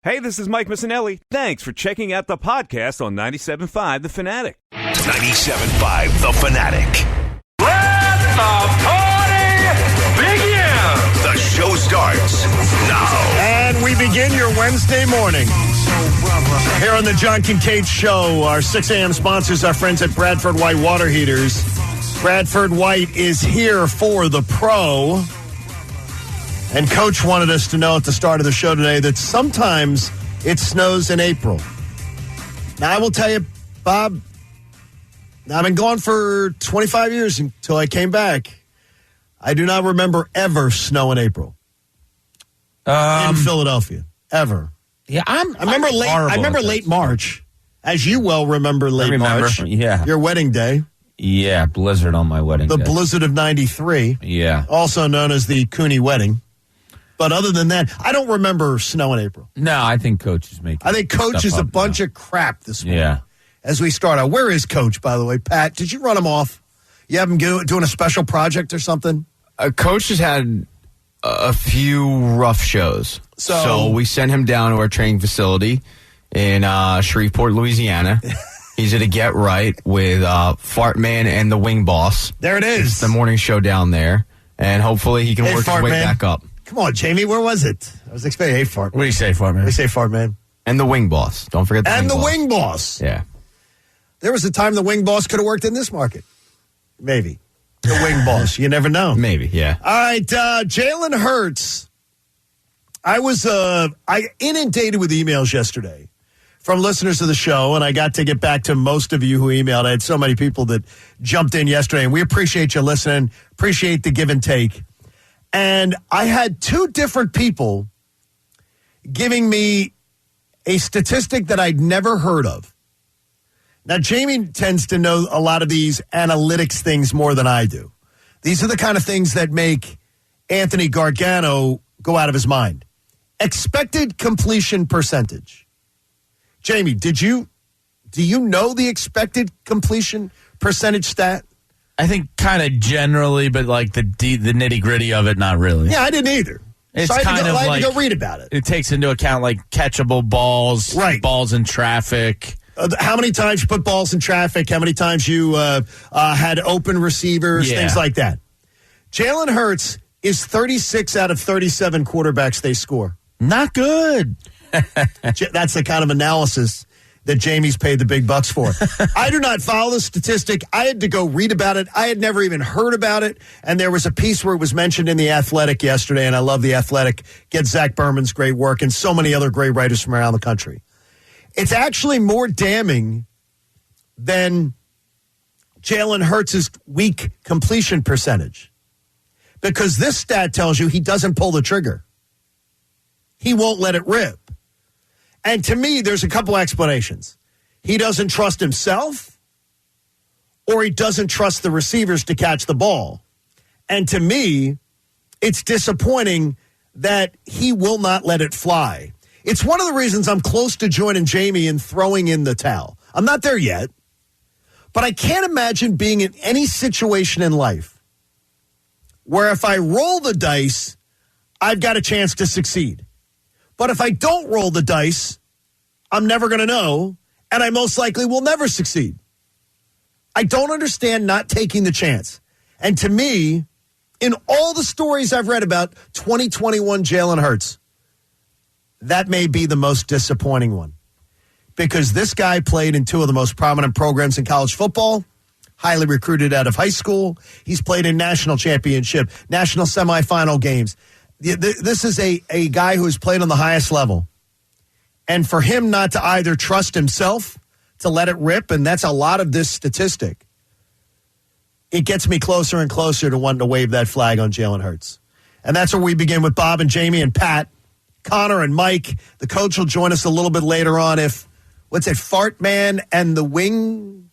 Hey, this is Mike Missinelli. Thanks for checking out the podcast on 97.5 The Fanatic. 97.5 The Fanatic. Let the party begin! The show starts now. And we begin your Wednesday morning here on the John Kincaid Show. Our 6 a.m. sponsors, our friends at Bradford White Water Heaters. Bradford White is here for the pro. And Coach wanted us to know at the start of the show today that sometimes it snows in April. Now, I will tell you, Bob, I've been gone for 25 years until I came back. I do not remember ever snow in April in Philadelphia, ever. Yeah, I remember late March, as you well remember March. Yeah. Your wedding day. Yeah, blizzard on my wedding day. The day. blizzard of 93. Yeah. Also known as the Cooney wedding. But other than that, I don't remember snow in April. No, I think Coach is making. I think Coach is a bunch of crap this morning. Yeah. As we start out, where is Coach, by the way? Pat, did you run him off? You have him doing a special project or something? Coach has had a few rough shows. So we sent him down to our training facility in Shreveport, Louisiana. He's at a Get Right with Fart Man and the Wing Boss. There it is. It's the morning show down there. And hopefully he can work his way back up. Come on, Jamie, where was it? I was expecting, hey, Fart Man. What do you say, Fart Man? We say Fart Man. And the Wing Boss. Don't forget the Wing Boss. Yeah. There was a time the Wing Boss could have worked in this market. Maybe. The Wing Boss. You never know. Maybe, yeah. All right, Jalen Hurts. I inundated with emails yesterday from listeners of the show, and I got to get back to most of you who emailed. I had so many people that jumped in yesterday, and we appreciate you listening, appreciate the give and take. And I had two different people giving me a statistic that I'd never heard of. Now, Jamie tends to know a lot of these analytics things more than I do. These are the kind of things that make Anthony Gargano go out of his mind. Expected completion percentage. Jamie, do you know the expected completion percentage stat? I think kind of generally, but like the nitty gritty of it, not really. Yeah, I didn't either. It's so I kind of like like to go read about it. It takes into account like catchable balls, right? Balls in traffic. How many times you put balls in traffic? How many times you had open receivers? Things like that. Jalen Hurts is 36 out of 37 quarterbacks they score. Not good. That's the kind of analysis that Jamie's paid the big bucks for. I do not follow the statistic. I had to go read about it. I had never even heard about it. And there was a piece where it was mentioned in The Athletic yesterday, and I love The Athletic. Get Zach Berman's great work and so many other great writers from around the country. It's actually more damning than Jalen Hurts' weak completion percentage. Because this stat tells you he doesn't pull the trigger. He won't let it rip. And to me, there's a couple explanations. He doesn't trust himself, or he doesn't trust the receivers to catch the ball. And to me, it's disappointing that he will not let it fly. It's one of the reasons I'm close to joining Jamie in throwing in the towel. I'm not there yet, but I can't imagine being in any situation in life where if I roll the dice, I've got a chance to succeed. But if I don't roll the dice, I'm never going to know, and I most likely will never succeed. I don't understand not taking the chance. And to me, in all the stories I've read about 2021 Jalen Hurts, that may be the most disappointing one. Because this guy played in two of the most prominent programs in college football, highly recruited out of high school. He's played in national championship, national semifinal games. This is a guy who has played on the highest level. And for him not to either trust himself to let it rip, and that's a lot of this statistic, it gets me closer and closer to wanting to wave that flag on Jalen Hurts. And that's where we begin with Bob and Jamie and Pat, Connor and Mike. The coach will join us a little bit later on if, Fart Man and the Wing...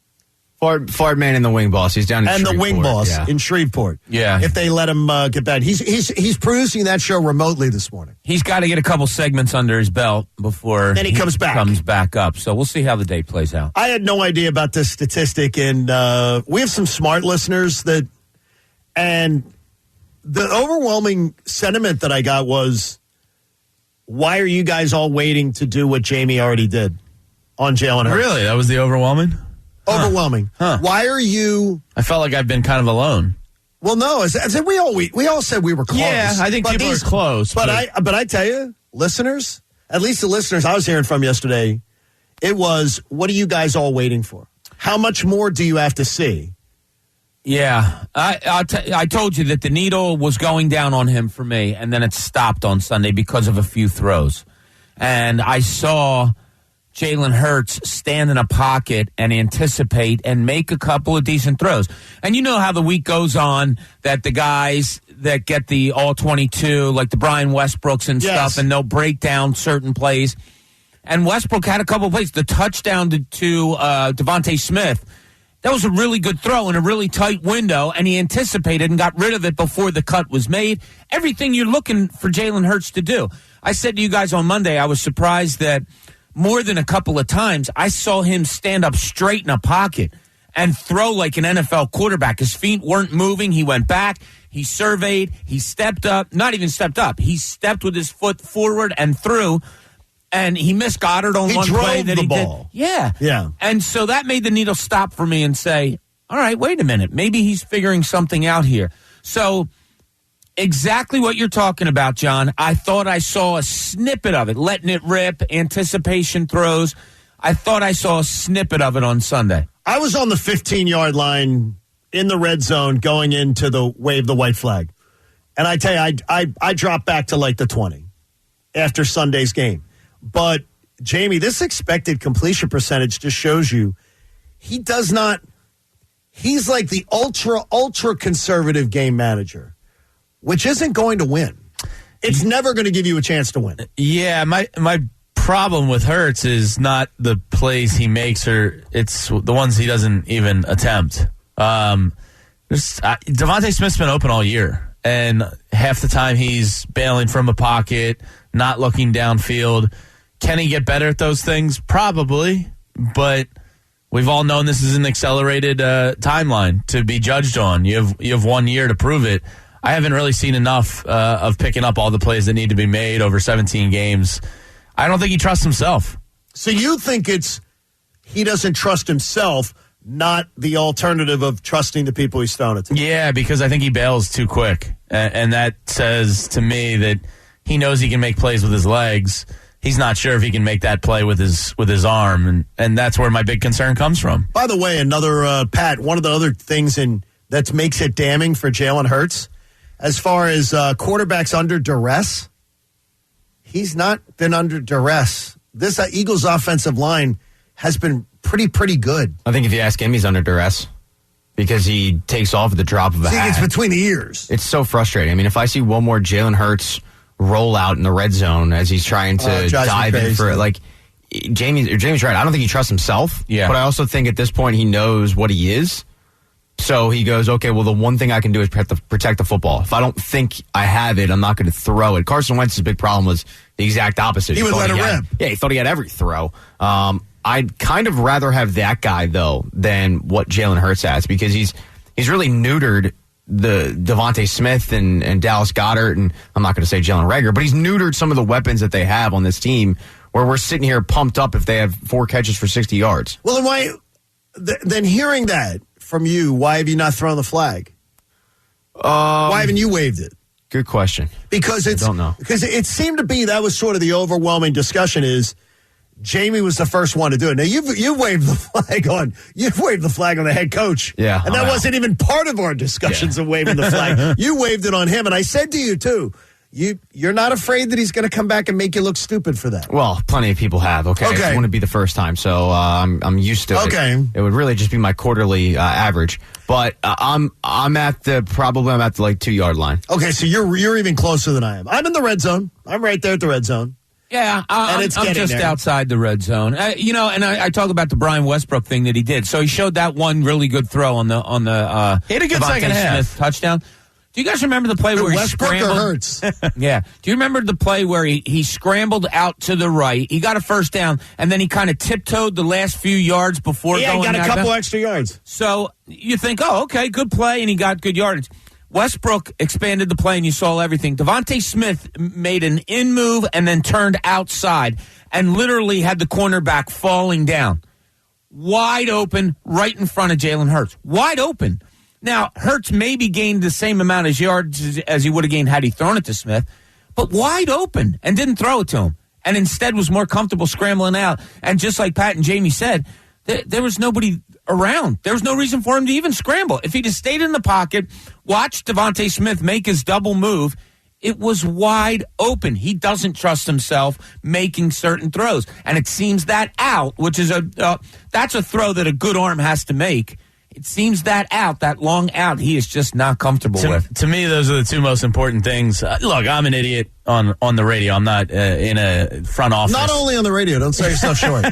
Fart Man and the Wing Boss. He's down in Shreveport. And the Wing Boss in Shreveport. Yeah. If they let him get back. He's producing that show remotely this morning. He's got to get a couple segments under his belt before then he comes back up. So we'll see how the day plays out. I had no idea about this statistic, and we have some smart listeners and the overwhelming sentiment that I got was why are you guys all waiting to do what Jamie already did on Jalen Hurts? Really? That was the overwhelming? Overwhelming. Huh. Why are you... I felt like I've been kind of alone. Well, no. I said we all said we were close. Yeah, I think people are close. But I tell you, listeners, at least the listeners I was hearing from yesterday, it was, what are you guys all waiting for? How much more do you have to see? Yeah, I told you that the needle was going down on him for me, and then it stopped on Sunday because of a few throws. And I saw Jalen Hurts stand in a pocket and anticipate and make a couple of decent throws. And you know how the week goes on, that the guys that get the all-22, like the Brian Westbrooks and stuff, and they'll break down certain plays. And Westbrook had a couple of plays. The touchdown to Devontae Smith, that was a really good throw in a really tight window, and he anticipated and got rid of it before the cut was made. Everything you're looking for Jalen Hurts to do. I said to you guys on Monday, I was surprised that more than a couple of times I saw him stand up straight in a pocket and throw like an NFL quarterback. His feet weren't moving. He went back. He surveyed. He stepped up. Not even stepped up. He stepped with his foot forward and threw. And he missed Goddard on one play that he did. Yeah. And so that made the needle stop for me and say, all right, wait a minute. Maybe he's figuring something out here. So exactly what you're talking about, John. I thought I saw a snippet of it, letting it rip, anticipation throws. I thought I saw a snippet of it on Sunday. I was on the 15-yard line in the red zone going into the wave the white flag. And I tell you, I dropped back to like the 20 after Sunday's game. But, Jamie, this expected completion percentage just shows you he's like the ultra conservative game manager, which isn't going to win. It's never going to give you a chance to win. Yeah, my problem with Hurts is not the plays he makes, or it's the ones he doesn't even attempt. Devontae Smith's been open all year, and half the time he's bailing from a pocket, not looking downfield. Can he get better at those things? Probably, but we've all known this is an accelerated timeline to be judged on. You have 1 year to prove it. I haven't really seen enough of picking up all the plays that need to be made over 17 games. I don't think he trusts himself. So you think it's he doesn't trust himself, not the alternative of trusting the people he's thrown it to? Yeah, because I think he bails too quick, and that says to me that he knows he can make plays with his legs. He's not sure if he can make that play with his arm, and that's where my big concern comes from. By the way, Pat, one of the other things that makes it damning for Jalen Hurts, as far as quarterbacks under duress, he's not been under duress. This Eagles offensive line has been pretty good. I think if you ask him, he's under duress because he takes off at the drop of a hat. It's between the ears. It's so frustrating. I mean, if I see one more Jalen Hurts roll out in the red zone as he's trying to dive in for it. Like Jamie's right. I don't think he trusts himself. Yeah. But I also think at this point he knows what he is. So he goes, okay, well, the one thing I can do is protect the football. If I don't think I have it, I'm not going to throw it. Carson Wentz's big problem was the exact opposite. He would let it rip. Yeah, he thought he had every throw. I'd kind of rather have that guy, though, than what Jalen Hurts has, because he's really neutered the Devontae Smith and Dallas Goedert, and I'm not going to say Jalen Reagor, but he's neutered some of the weapons that they have on this team where we're sitting here pumped up if they have 4 catches for 60 yards. Well, then hearing that from you, why have you not thrown the flag? Why haven't you waved it? Good question. Because I don't know. Because it seemed to be that was sort of the overwhelming discussion is Jamie was the first one to do it. Now you waved the flag on the head coach. Yeah. And that wasn't even part of our discussions of waving the flag. You waved it on him, and I said to you too, you're not afraid that he's going to come back and make you look stupid for that. Well, plenty of people have. Okay. It wouldn't be the first time, so I'm used to it. Okay. It would really just be my quarterly average. But I'm at the 2-yard line. Okay, so you're even closer than I am. I'm in the red zone. I'm right there at the red zone. Yeah, I'm just outside the red zone. And I talk about the Brian Westbrook thing that he did. So he showed that one really good throw on the he had a good Devontae second half Smith touchdown. Do you guys remember the play where he Westbrook scrambled? Hurts? Yeah. Do you remember the play where he scrambled out to the right? He got a first down, and then he kind of tiptoed the last few yards before going. Yeah, he got a couple down. extra yards. So you think, oh, okay, good play, and he got good yardage. Westbrook expanded the play, and you saw everything. Devontae Smith made an in move and then turned outside and literally had the cornerback falling down. Wide open, right in front of Jalen Hurts. Wide open. Now, Hurts maybe gained the same amount of yards as he would have gained had he thrown it to Smith, but wide open and didn't throw it to him. And instead was more comfortable scrambling out. And just like Pat and Jamie said, there was nobody around. There was no reason for him to even scramble. If he just stayed in the pocket, watched Devontae Smith make his double move, it was wide open. He doesn't trust himself making certain throws. And it seems that out, which is that's a throw that a good arm has to make. It seems that long out, he is just not comfortable with. To me, those are the two most important things. Look, I'm an idiot on the radio. I'm not in a front office. Not only on the radio. Don't sell yourself short.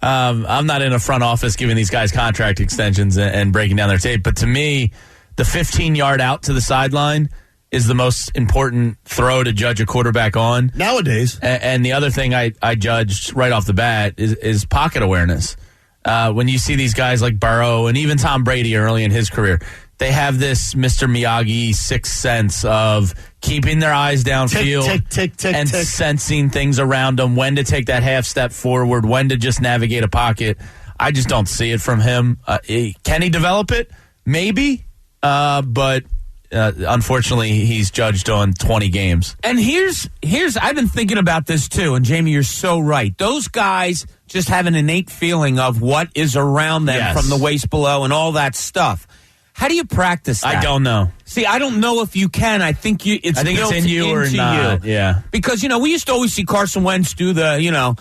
I'm not in a front office giving these guys contract extensions and breaking down their tape. But to me, the 15-yard out to the sideline is the most important throw to judge a quarterback on. Nowadays. And the other thing I judged right off the bat is pocket awareness. When you see these guys like Burrow and even Tom Brady early in his career, they have this Mr. Miyagi sixth sense of keeping their eyes downfield and sensing things around them, when to take that half step forward, when to just navigate a pocket. I just don't see it from him. Can he develop it? Maybe, but unfortunately, he's judged on 20 games. And here's I've been thinking about this too, and Jamie, you're so right. Those guys just have an innate feeling of what is around them from the waist below and all that stuff. How do you practice that? I don't know. See, I don't know if you can. I think it's built in you or not. You. Yeah. Because, we used to always see Carson Wentz do the,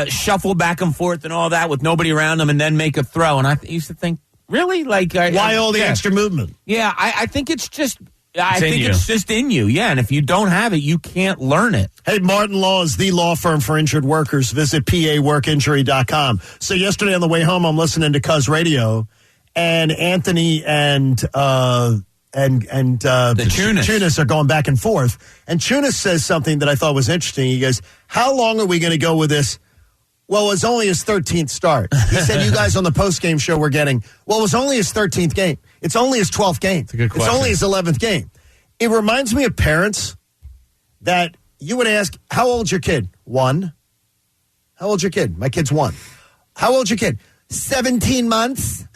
shuffle back and forth and all that with nobody around him and then make a throw. And I used to think, really? Why all the extra movement? Yeah, I think it's just... it's just in you, yeah. And if you don't have it, you can't learn it. Hey, Martin Law is the law firm for injured workers. Visit paworkinjury.com. So yesterday on the way home, I'm listening to Cuz Radio, and Anthony and the Chunas are going back and forth. And Chunas says something that I thought was interesting. He goes, "How long are we going to go with this?" Well, it was only his 13th start. He said, you guys on the post-game show were getting, well, it was only his 13th game. It's only his 12th game. It's a good question. It's only his 11th game. It reminds me of parents that you would ask, how old's your kid? 1. How old's your kid? My kid's 1. How old's your kid? 17 months?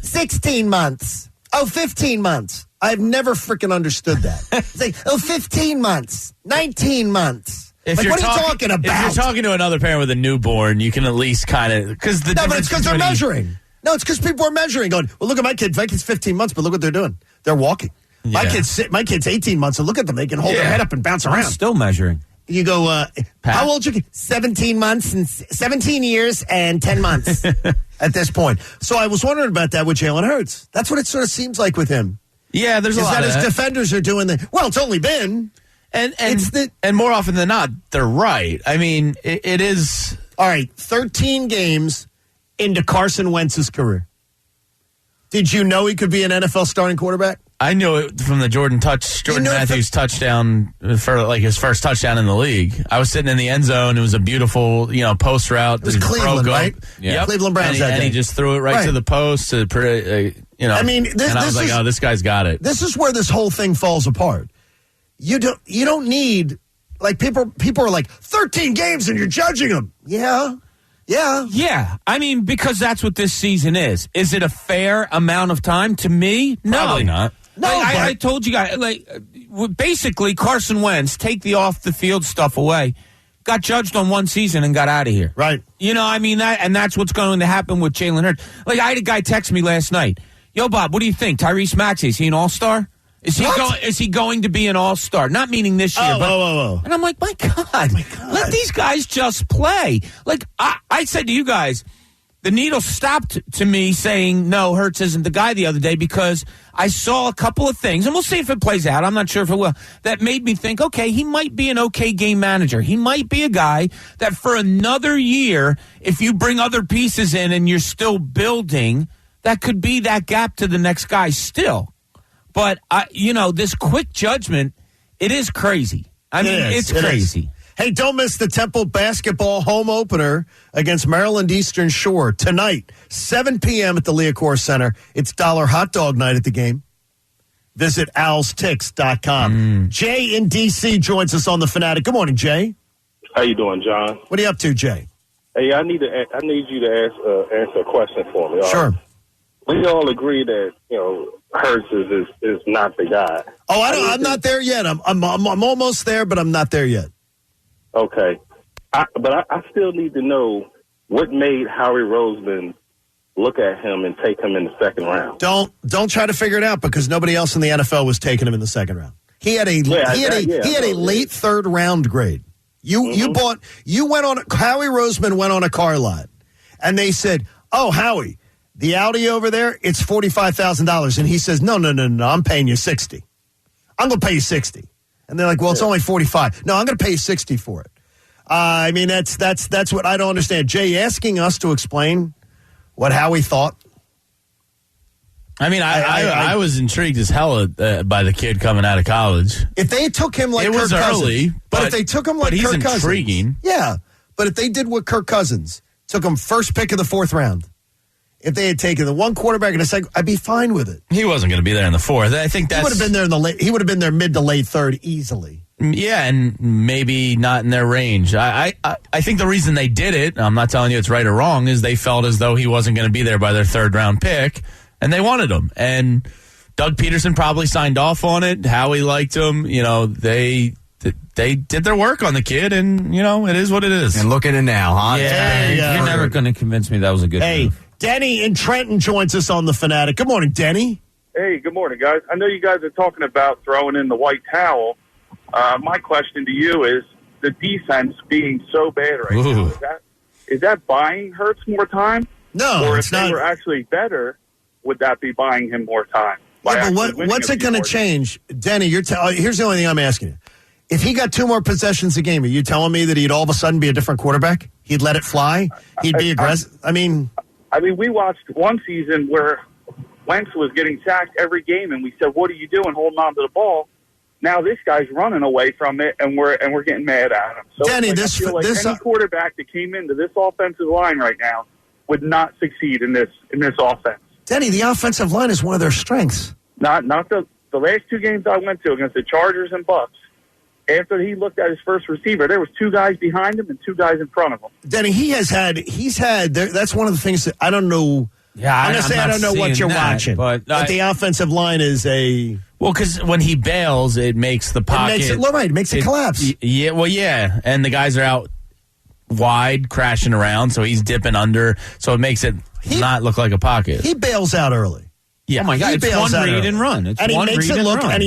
16 months? Oh, 15 months. I've never freaking understood that. It's like, 15 months, 19 months. What are you talking about? If you're talking to another parent with a newborn, you can at least kind of... but it's because they're measuring. No, it's because people are measuring, going, well, look at my kid. My kid's 15 months, but look what they're doing. They're walking. Yeah. My kid's 18 months, and look at them. They can hold their head up and bounce around. I'm still measuring. You go, how old's your kid? 17 months and 17 years and 10 months at this point. So I was wondering about that with Jalen Hurts. That's what it sort of seems like with him. Yeah, there's a lot of that. Is that his defenders are doing well, it's only been... And more often than not, they're right. I mean, it is... All right, 13 games into Carson Wentz's career. Did you know he could be an NFL starting quarterback? I knew it from the Jordan Matthews touchdown for his first touchdown in the league. I was sitting in the end zone. It was a beautiful, post route. It was Cleveland, right? Yeah. Yep. Cleveland Browns and he just threw it right to the post. I mean, and I was like, oh, this guy's got it. This is where this whole thing falls apart. You don't need, people are like, 13 games and you're judging them. Yeah. I mean, because that's what this season is. Is it a fair amount of time? To me, no. Probably not. No, I told you guys, basically Carson Wentz, take the off the field stuff away, got judged on one season and got out of here. Right. That's what's going to happen with Jalen Hurts. I had a guy text me last night. Yo, Bob, what do you think? Tyrese Maxey, is he an all-star? Is he going to be an all-star? Not meaning this year. And I'm like, my God, let these guys just play. I said to you guys, the needle stopped to me saying, no, Hurts isn't the guy the other day because I saw a couple of things, and we'll see if it plays out. I'm not sure if it will. That made me think, okay, he might be an okay game manager. He might be a guy that for another year, if you bring other pieces in and you're still building, that could be that gap to the next guy still. But, this quick judgment, it is crazy. It's crazy. Hey, don't miss the Temple basketball home opener against Maryland Eastern Shore tonight, 7 p.m. at the Leocore Center. It's $1 hot dog night at the game. Visit owlsticks.com. Jay in D.C. joins us on The Fanatic. Good morning, Jay. How you doing, John? What are you up to, Jay? Hey, I need you to answer a question for me. Sure. We all agree that Hurts is not the guy. Oh, I'm not there yet. I'm almost there, but I'm not there yet. Okay, but I still need to know what made Howie Roseman look at him and take him in the second round. Don't try to figure it out because nobody else in the NFL was taking him in the second round. He had a late third round grade. Howie Roseman went on a car lot, and they said, "Oh, Howie, the Audi over there, it's $45,000," and he says, "No, I'm paying you $60. I'm going to pay you $60." And they're like, "Well, it's only $45. No, I'm going to pay you $60 for it." I mean, that's what I don't understand. Jay asking us to explain what Howie thought. I mean, I was intrigued as hell by the kid coming out of college. If they took him like Kirk Cousins. It was early. But if they took him like Kirk Cousins. But he's intriguing. Yeah. But if they did what Kirk Cousins, took him first pick of the fourth round, if they had taken the one quarterback in a second, I'd be fine with it. He wasn't going to be there in the fourth. I think he would have been there he would have been there mid to late third easily. Yeah, and maybe not in their range. I think the reason they did it, I'm not telling you it's right or wrong, is they felt as though he wasn't going to be there by their third round pick, and they wanted him. And Doug Peterson probably signed off on it. Howie liked him. They did their work on the kid, and it is what it is. And look at it now, huh? Yeah, you're never going to convince me that was a good move. Denny in Trenton joins us on The Fanatic. Good morning, Denny. Hey, good morning, guys. I know you guys are talking about throwing in the white towel. My question to you is the defense being so bad right now. Is that buying Hurts more time? No, or it's if they were actually better, would that be buying him more time? Yeah, but what's it going to change? Denny, here's the only thing I'm asking you. If he got 2 more possessions a game, are you telling me that he'd all of a sudden be a different quarterback? He'd let it fly? He'd be aggressive? I mean, we watched one season where Wentz was getting sacked every game, and we said, "What are you doing holding on to the ball?" Now this guy's running away from it, and we're getting mad at him. So Denny, I feel like any quarterback that came into this offensive line right now would not succeed in this offense. Denny, the offensive line is one of their strengths. Not the last 2 games I went to against the Chargers and Bucks. After he looked at his first receiver, there was 2 guys behind him and 2 guys in front of him. Denny, he's had. That's one of the things that I don't know. Yeah, I'm going to say I don't know what you're watching, but the offensive line is a. Well, because when he bails, it makes the pocket. It makes it collapse. Yeah, well, yeah, and the guys are out wide, crashing around, so he's dipping under, so it makes it not look like a pocket. He bails out early. Yeah. Oh my God! It's one read and run. And he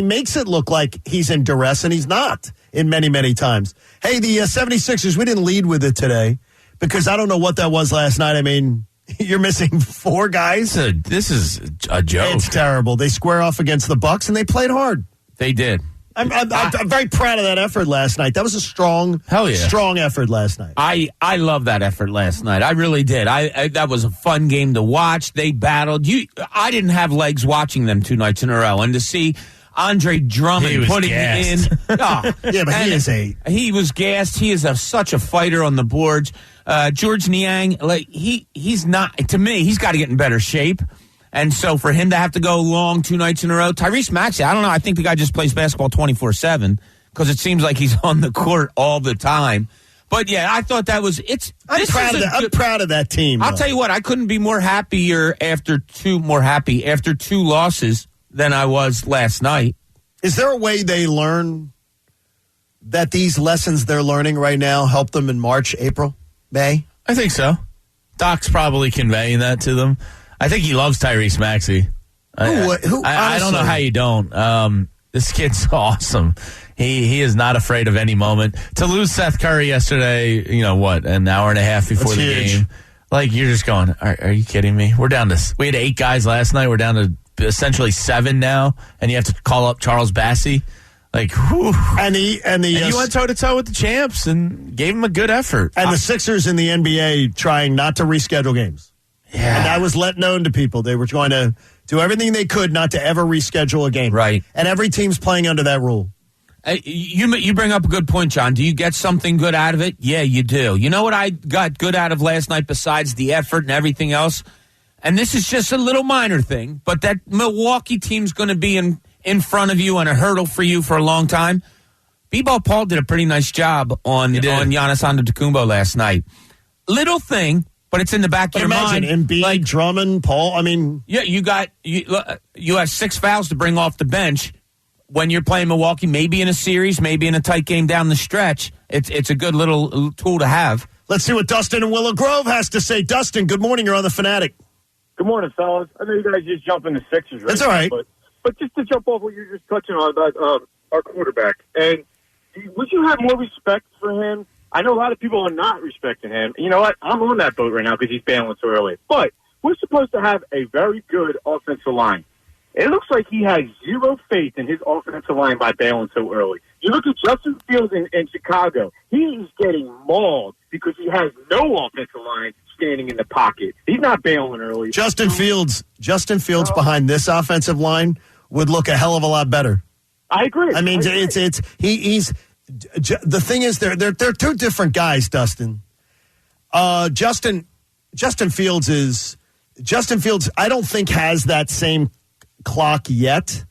makes it look like he's in duress, and he's not in many times. Hey, the 76ers. We didn't lead with it today because I don't know what that was last night. I mean, you're missing 4 guys. This is a joke. It's terrible. They square off against the Bucks, and they played hard. They did. I'm very proud of that effort last night. That was a strong effort last night. I love that effort last night. I really did. That was a fun game to watch. They battled. I didn't have legs watching them 2 nights in a row, and to see Andre Drummond putting gassed. in. Oh, yeah, but he was gassed. He is such a fighter on the boards. George Niang, he's not, to me, he's got to get in better shape. And so for him to have to go long 2 nights in a row, Tyrese Maxey, I don't know. I think the guy just plays basketball 24/7 because it seems like he's on the court all the time. But yeah, I thought that was I'm proud of that team. I'll tell you what, I couldn't be more happy after 2 losses than I was last night. Is there a way they learn that these lessons they're learning right now help them in March, April, May? I think so. Doc's probably conveying that to them. I think he loves Tyrese Maxey. I don't know how you don't. This kid's awesome. He is not afraid of any moment. To lose Seth Curry yesterday, an hour and a half before the game. Like, you're just going, are you kidding me? We had 8 guys last night. We're down to essentially 7 now, and you have to call up Charles Bassey. Like, whew. And you went toe-to-toe with the champs and gave him a good effort. And the Sixers in the NBA trying not to reschedule games. Yeah. And that was let known to people. They were going to do everything they could not to ever reschedule a game. Right. And every team's playing under that rule. You bring up a good point, John. Do you get something good out of it? Yeah, you do. You know what I got good out of last night besides the effort and everything else? And this is just a little minor thing, but that Milwaukee team's going to be in in front of you and a hurdle for you for a long time. B-Ball Paul did a pretty nice job on Giannis Antetokounmpo last night. Little thing, but it's in the back of your mind. Embiid, Drummond, Paul. I mean, yeah, you have 6 fouls to bring off the bench when you're playing Milwaukee. Maybe in a series, maybe in a tight game down the stretch. It's a good little tool to have. Let's see what Dustin in Willow Grove has to say. Dustin, good morning. You're on the Fanatic. Good morning, fellas. I know you guys just jump in the Sixers right That's all right. now, but just to jump off what you're just touching on about our quarterback, and would you have more respect for him? I know a lot of people are not respecting him. You know what? I'm on that boat right now because he's bailing so early. But we're supposed to have a very good offensive line. It looks like he has zero faith in his offensive line by bailing so early. You look at Justin Fields in Chicago. He's getting mauled because he has no offensive line standing in the pocket. He's not bailing early. Justin Fields behind this offensive line would look a hell of a lot better. I agree. I mean, he's the thing is they're two different guys, Dustin. Justin Fields I don't think has that same clock yet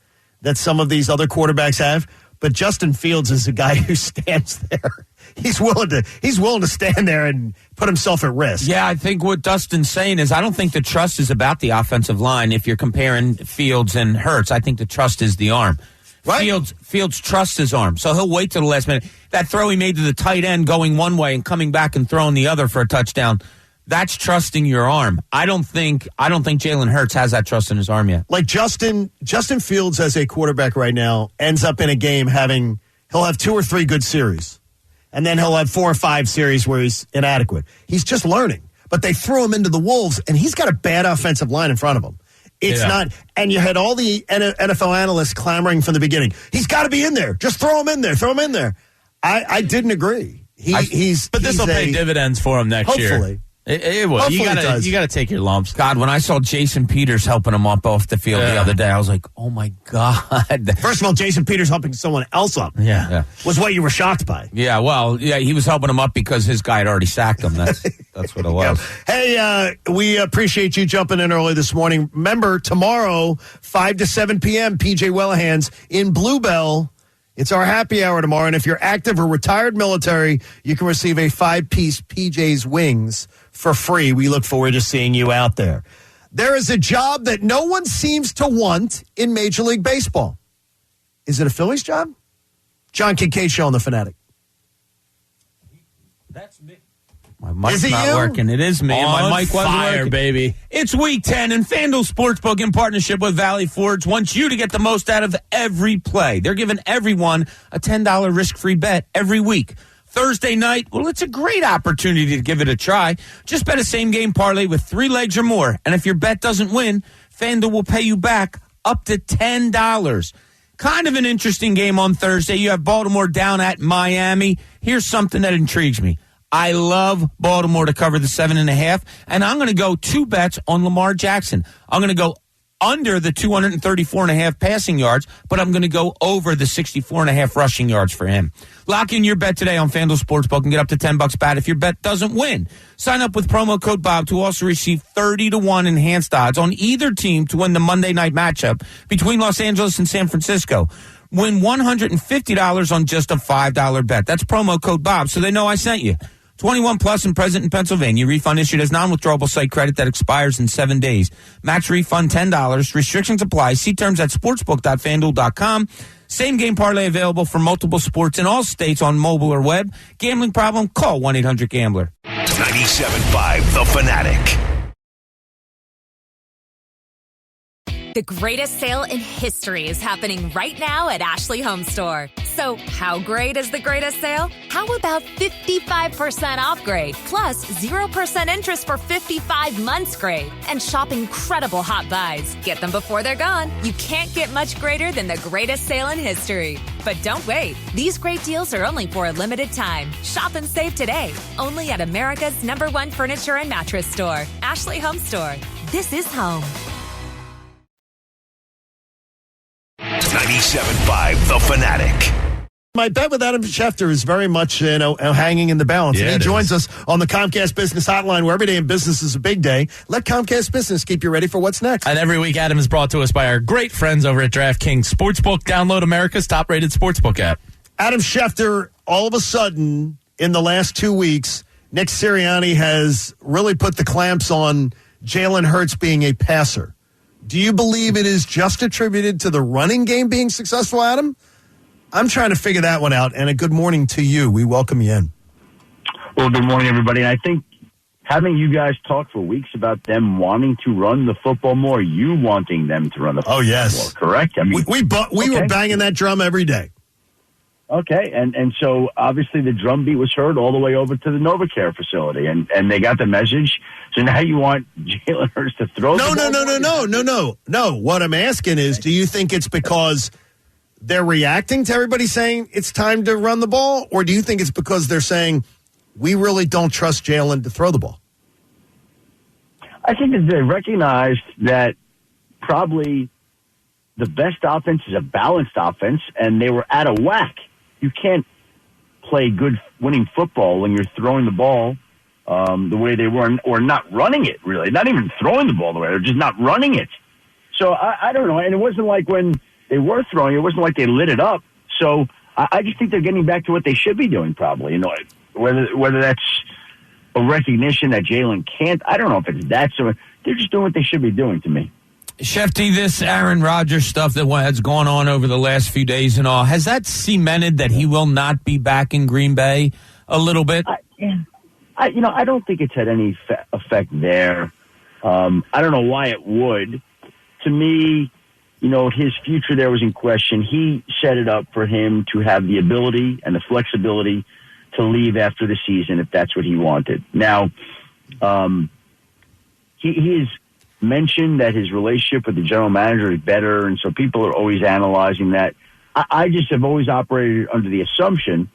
that some of these other quarterbacks have, but Justin Fields is a guy who stands there. He's willing to stand there and put himself at risk. Yeah, I think what Dustin's saying is I don't think the trust is about the offensive line if you're comparing Fields and Hurts. I think the trust is the arm. Right. Fields trusts his arm, so he'll wait till the last minute. That throw he made to the tight end going one way and coming back and throwing the other for a touchdown, that's trusting your arm. I don't think Jalen Hurts has that trust in his arm yet. Like Justin Fields as a quarterback right now ends up in a game he'll have 2 or 3 good series, and then he'll have 4 or 5 series where he's inadequate. He's just learning. But they threw him into the Wolves, and he's got a bad offensive line in front of him. It's not, and you had all the NFL analysts clamoring from the beginning. He's got to be in there. Just throw him in there. Throw him in there. I didn't agree. But this will pay dividends for him next year. Hopefully. It will. You gotta take your lumps. God, when I saw Jason Peters helping him up off the field the other day, I was like, oh my God. First of all, Jason Peters helping someone else up. Yeah. Was what you were shocked by. Yeah, well, he was helping him up because his guy had already sacked him. That's what it was. Hey, we appreciate you jumping in early this morning. Remember, tomorrow, 5 to 7 p.m., PJ Wellahans in Bluebell. It's our happy hour tomorrow, and if you're active or retired military, you can receive a 5-piece PJ's Wings for free. We look forward to seeing you out there. There is a job that no one seems to want in Major League Baseball. Is it a Phillies job? John Kincaid Show on the Fanatic. That's me. My mic's not working. It is me. On my mic wasn't fire, working. baby. It's Week 10, and FanDuel Sportsbook, in partnership with Valley Forge, wants you to get the most out of every play. They're giving everyone a $10 risk-free bet every week. Thursday night, well, it's a great opportunity to give it a try. Just bet a same-game parlay with 3 legs or more, and if your bet doesn't win, FanDuel will pay you back up to $10. Kind of an interesting game on Thursday. You have Baltimore down at Miami. Here's something that intrigues me. I love Baltimore to cover the 7.5, and I'm going to go 2 bets on Lamar Jackson. I'm going to go under the 234.5 passing yards, but I'm going to go over the 64.5 rushing yards for him. Lock in your bet today on FanDuel Sportsbook and get up to $10 back if your bet doesn't win. Sign up with promo code Bob to also receive 30-1 enhanced odds on either team to win the Monday night matchup between Los Angeles and San Francisco. Win $150 on just a $5 bet. That's promo code Bob, so they know I sent you. 21 plus and present in Pennsylvania. Refund issued as non-withdrawable site credit that expires in 7 days. Match refund $10. Restrictions apply. See terms at sportsbook.fanduel.com. Same game parlay available for multiple sports in all states on mobile or web. Gambling problem? Call 1-800-GAMBLER. 97.5 The Fanatic. The greatest sale in history is happening right now at Ashley Home Store. So how great is the greatest sale? How about 55% off grade, plus 0% interest for 55 months grade, and shop incredible hot buys. Get them before they're gone. You can't get much greater than the greatest sale in history. But don't wait. These great deals are only for a limited time. Shop and save today. Only at America's #1 furniture and mattress store, Ashley Home Store. This is home. 97.5 The Fanatic. My bet with Adam Schefter is very much hanging in the balance. Yeah, and he joins us on the Comcast Business Hotline, where every day in business is a big day. Let Comcast Business keep you ready for what's next. And every week, Adam is brought to us by our great friends over at DraftKings Sportsbook. Download America's top-rated sportsbook app. Adam Schefter, all of a sudden, in the last 2 weeks, Nick Sirianni has really put the clamps on Jalen Hurts being a passer. Do you believe it is just attributed to the running game being successful, Adam? I'm trying to figure that one out, and a good morning to you. We welcome you in. Well, good morning, everybody. And I think having you guys talk for weeks about them wanting to run the football more, you wanting them to run the football more, correct? I mean, we were banging that drum every day. Okay, and so obviously the drumbeat was heard all the way over to the NovaCare facility, and they got the message. So now you want Jalen Hurts to throw the ball? No. What I'm asking is, do you think it's because they're reacting to everybody saying it's time to run the ball, or do you think it's because they're saying we really don't trust Jalen to throw the ball? I think that they recognized that probably the best offense is a balanced offense, and they were out of whack. You can't play good winning football when you're throwing the ball the way they were, or not running it, really. Not even throwing the ball the way, they're just not running it. So I don't know, and it wasn't like when they were throwing, it wasn't like they lit it up. So I just think they're getting back to what they should be doing, probably. You know, whether that's a recognition that Jalen can't, I don't know if it's that. So they're just doing what they should be doing to me. Shefty, this Aaron Rodgers stuff that has gone on over the last few days and all, has that cemented that he will not be back in Green Bay a little bit? I don't think it's had any effect there. I don't know why it would. To me, you know, his future there was in question. He set it up for him to have the ability and the flexibility to leave after the season if that's what he wanted. Now, he has mentioned that his relationship with the general manager is better, and so people are always analyzing that. I just have always operated under the assumption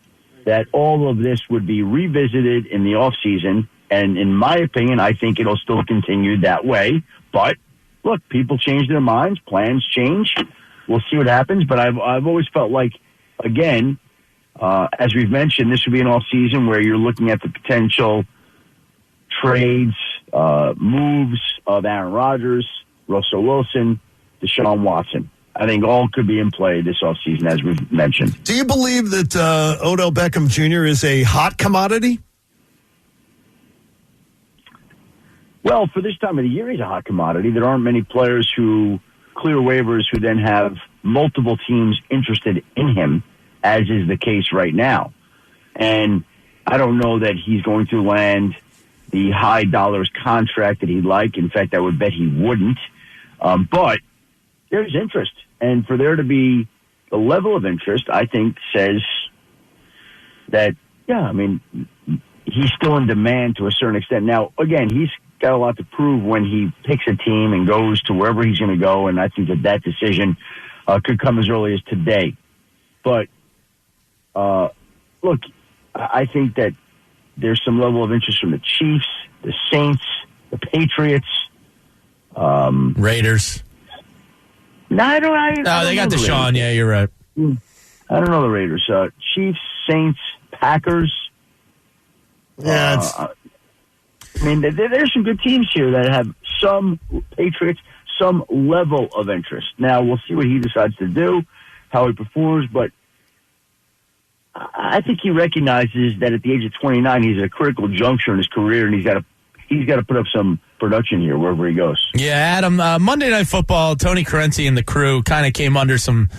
that all of this would be revisited in the offseason, and in my opinion, I think it'll still continue that way. But look, people change their minds, plans change. We'll see what happens. But I've always felt like, again, as we've mentioned, this would be an off season where you're looking at the potential trades, moves of Aaron Rodgers, Russell Wilson, Deshaun Watson. I think all could be in play this offseason, as we've mentioned. Do you believe that Odell Beckham Jr. is a hot commodity? Well, for this time of the year, he's a hot commodity. There aren't many players who clear waivers who then have multiple teams interested in him, as is the case right now. And I don't know that he's going to land the high dollars contract that he'd like. In fact, I would bet he wouldn't. But there's interest. And for there to be the level of interest, I think, says that, yeah, I mean, he's still in demand to a certain extent. Now, again, he's got a lot to prove when he picks a team and goes to wherever he's going to go, and I think that decision could come as early as today. But, look, I think that there's some level of interest from the Chiefs, the Saints, the Patriots. Raiders. No, I don't. They got Deshaun. Yeah, you're right. I don't know the Raiders. Chiefs, Saints, Packers. Yeah, I mean, there's some good teams here that have some Patriots, some level of interest. Now, we'll see what he decides to do, how he performs, but I think he recognizes that at the age of 29, he's at a critical juncture in his career, and he's got to put up some production here wherever he goes. Yeah, Adam, Monday Night Football, Tony Correnti and the crew kind of came under some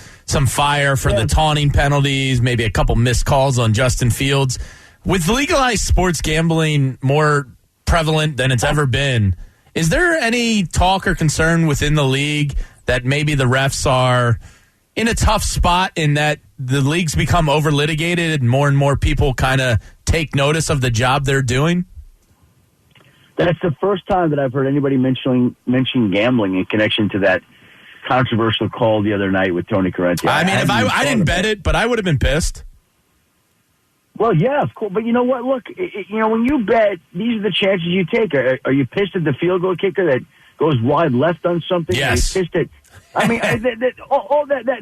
fire for the taunting penalties, maybe a couple missed calls on Justin Fields. With legalized sports gambling more prevalent than it's ever been, is there any talk or concern within the league that maybe the refs are in a tough spot in that the league's become over-litigated and more people kind of take notice of the job they're doing? That's the first time that I've heard anybody mention gambling in connection to that controversial call the other night with Tony Correnti. I mean, if I didn't bet it, but I would have been pissed. Well, yeah, of course. But you know what? Look, when you bet, these are the chances you take. Are you pissed at the field goal kicker that goes wide left on something? Yes. Are you pissed at I mean,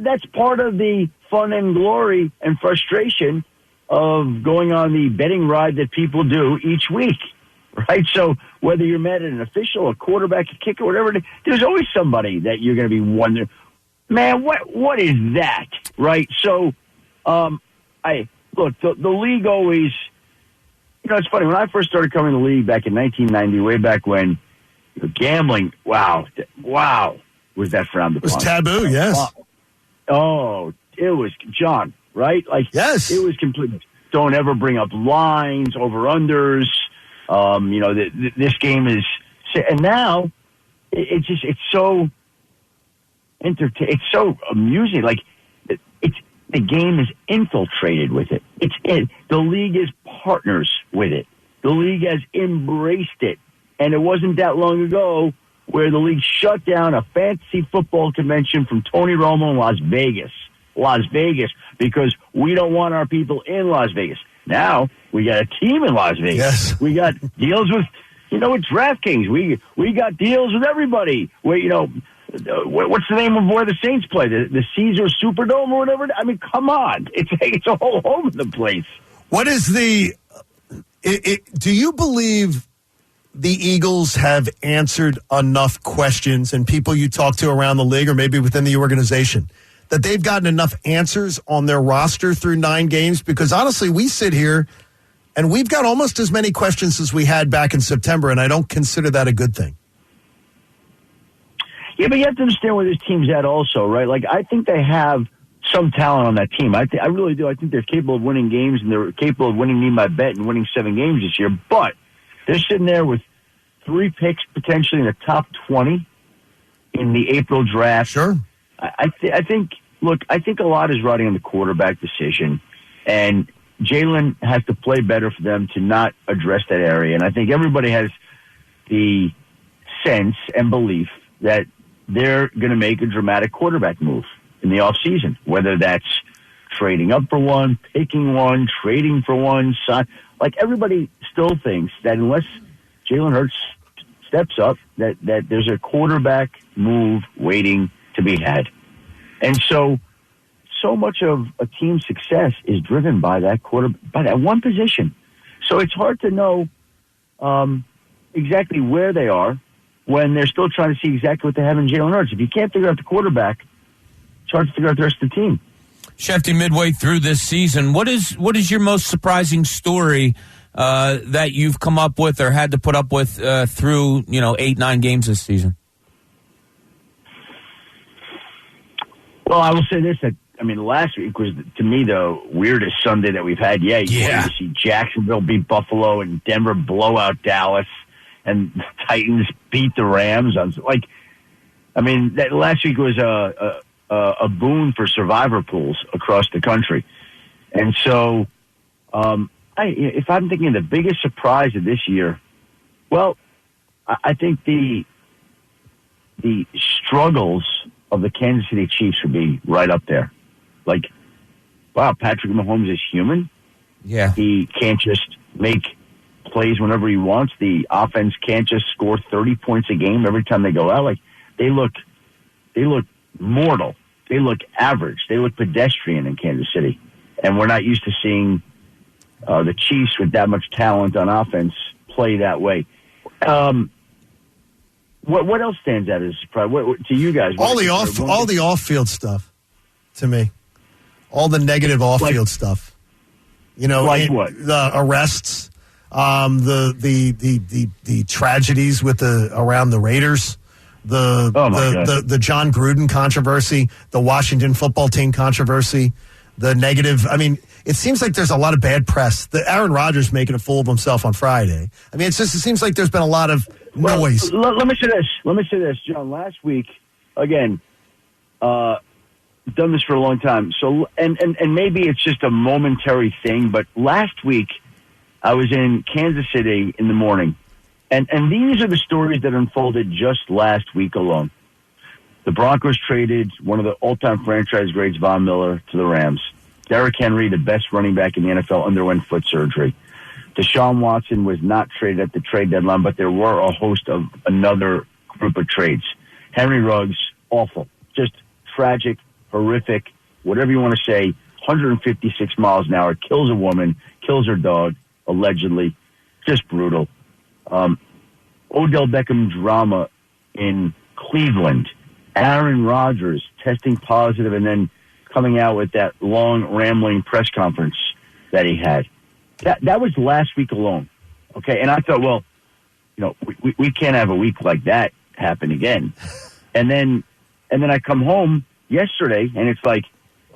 that's part of the fun and glory and frustration of going on the betting ride that people do each week, right? So whether you're mad at an official, a quarterback, a kicker, whatever, there's always somebody that you're going to be wondering, man, what is that, right? So, the league always, it's funny. When I first started coming to the league back in 1990, way back when, gambling, wow, was that frowned upon? It was taboo, yes. Oh, it was, John, right? Like, yes. It was complete. Don't ever bring up lines, over-unders. This game is, and now it's so it's so amusing. Like, the game is infiltrated with it. The league is partners with it. The league has embraced it. And it wasn't that long ago where the league shut down a fantasy football convention from Tony Romo in Las Vegas, because we don't want our people in Las Vegas. Now we got a team in Las Vegas. Yes. We got deals with, with DraftKings. We got deals with everybody. What's the name of where the Saints play? The Caesar Superdome or whatever? I mean, come on. It's all over the place. What is do you believe the Eagles have answered enough questions, and people you talk to around the league or maybe within the organization, that they've gotten enough answers on their roster through 9 games? Because honestly, we sit here and we've got almost as many questions as we had back in September, and I don't consider that a good thing. Yeah, but you have to understand where this team's at also, right? Like, I think they have some talent on that team. I really do. I think they're capable of winning games, and they're capable of winning me my bet and winning 7 games this year. But they're sitting there with 3 picks potentially in the top 20 in the April draft. Sure. I think a lot is riding on the quarterback decision, and Jalen has to play better for them to not address that area. And I think everybody has the sense and belief that they're going to make a dramatic quarterback move in the offseason, whether that's trading up for one, picking one, trading for one. Like, everybody still thinks that unless Jalen Hurts steps up, that there's a quarterback move waiting to be had. And so much of a team's success is driven by that by that one position. So it's hard to know exactly where they are when they're still trying to see exactly what they have in Jalen Hurts. If you can't figure out the quarterback, it's hard to figure out the rest of the team. Shefty, midway through this season, what is your most surprising story that you've come up with or had to put up with through 8-9 games this season? Well, I will say this: last week was, to me, the weirdest Sunday that we've had. Yeah, you wanted to see Jacksonville beat Buffalo and Denver blow out Dallas, and the Titans beat the Rams. That last week was a boon for survivor pools across the country. And so, if I'm thinking the biggest surprise of this year, well, I think the struggles of the Kansas City Chiefs would be right up there. Like, wow, Patrick Mahomes is human. Yeah. He can't just make plays whenever he wants. The offense can't just score 30 points a game every time they go out. Like, they look mortal. They look average. They look pedestrian in Kansas City. And we're not used to seeing the Chiefs with that much talent on offense play that way. What else stands out as a surprise to you guys? All the off-field stuff to me. All the negative off-field stuff. Like what? The arrests, the tragedies around the Raiders, the John Gruden controversy, the Washington football team controversy, the negative. It seems like there's a lot of bad press. The Aaron Rodgers making a fool of himself on Friday. It seems like there's been a lot of noise. Let me say this, John. Last week, again, done this for a long time. So, and maybe it's just a momentary thing, but last week I was in Kansas City in the morning, and these are the stories that unfolded just last week alone. The Broncos traded one of the all-time franchise greats, Von Miller, to the Rams. Derrick Henry, the best running back in the NFL, underwent foot surgery. Deshaun Watson was not traded at the trade deadline, but there were a host of another group of trades. Henry Ruggs, awful. just tragic, horrific, whatever you want to say. 156 miles an hour, kills a woman, kills her dog, allegedly. Just brutal. Odell Beckham drama in Cleveland. Aaron Rodgers testing positive and then coming out with that long, rambling press conference that he had. That was last week alone. Okay, and I thought, well, we can't have a week like that happen again. And then I come home yesterday, and it's like,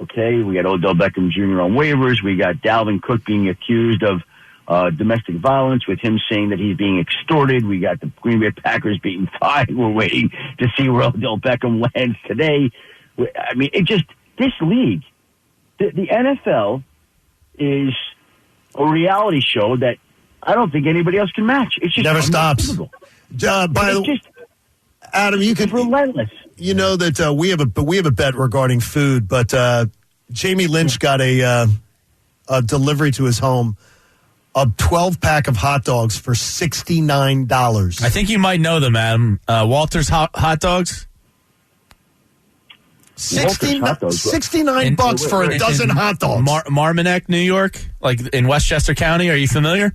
okay, we got Odell Beckham Jr. on waivers. We got Dalvin Cook being accused of domestic violence with him saying that he's being extorted. We got the Green Bay Packers being fined. We're waiting to see where Odell Beckham lands today. I mean, this league, the NFL is a reality show that I don't think anybody else can match. It just never stops. Adam, you could relentless. You know that we have a bet regarding food, but Jamie Lynch got a delivery to his home, a 12-pack of hot dogs for $69. I think you might know them, Adam. Walter's hot dogs. 69 bucks for a dozen hot dogs. Marmanek, New York, like in Westchester County. Are you familiar?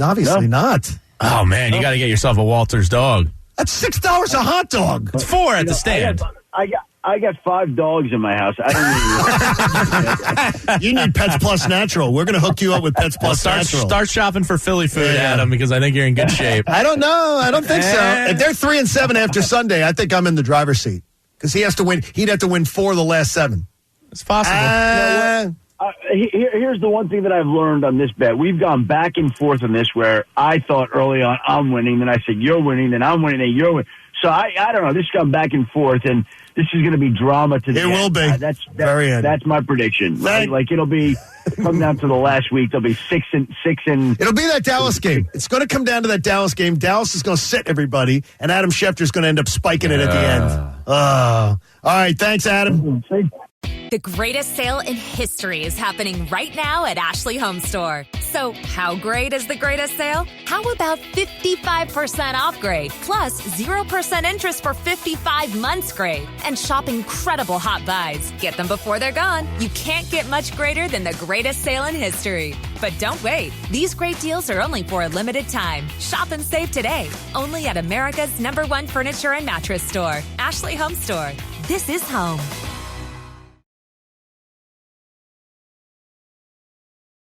Obviously not. Oh man, you got to get yourself a Walter's dog. That's $6 a hot dog. It's $4 at the stand. I got 5 dogs in my house. I don't You need Pets Plus Natural. We're going to hook you up with Pets Plus Natural. Start shopping for Philly food, Adam, because I think you're in good shape. I don't know. I don't think so. If they're 3-7 after Sunday, I think I'm in the driver's seat because he has to win. He'd have to win 4 of the last 7. It's possible. Here's the one thing that I've learned on this bet. We've gone back and forth on this where I thought early on I'm winning, then I said you're winning, then I'm winning, then you're winning. So I don't know. This has gone back and forth, and this is going to be drama to the end. It will be. Very end. That's my prediction. Right? Like it'll be come down to the last week. There'll be 6 and. It'll be that Dallas game. It's going to come down to that Dallas game. Dallas is going to sit everybody, and Adam Schefter's going to end up spiking it at the end. All right. Thanks, Adam. The greatest sale in history is happening right now at Ashley Home Store. So how great is the greatest sale? How about 55% off grade plus 0% interest for 55 months grade? And shop incredible hot buys. Get them before they're gone. You can't get much greater than the greatest sale in history. But don't wait. These great deals are only for a limited time. Shop and save today. Only at America's #1 furniture and mattress store, Ashley Home Store. This is home.